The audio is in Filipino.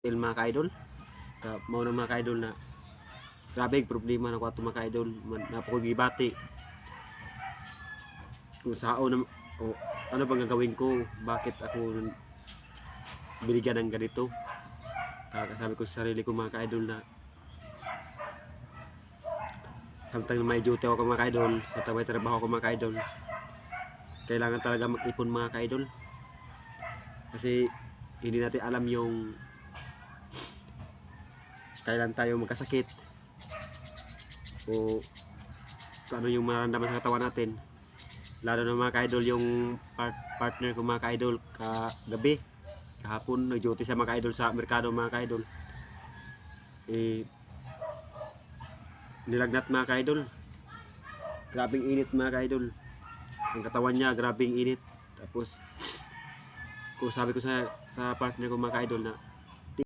Mga ka-idol, mao na mga ka-idol na grabe problema na ko ato mga ka-idol, napako gibati kung sao na o ano bang gagawin ko, bakit ako binigyan ng ganito. Sabi ko sa sarili ko mga ka-idol na samtang may duty ako mga ka-idol, sa may trabaho ko mga ka-idol, kailangan talaga mag-ipon mga ka-idol, kasi hindi natin alam yung kailan tayo magkasakit o kung ano yung mararamdaman sa katawan natin. Lalo na mga ka-idol yung partner ko mga ka-idol kagabi, kahapon nag-duty sa mga ka-idol sa merkado mga ka-idol, nilagnat mga ka-idol, grabing init mga ka-idol, ang katawan niya grabing init. Tapos kung sabi ko sa partner ko mga ka-idol na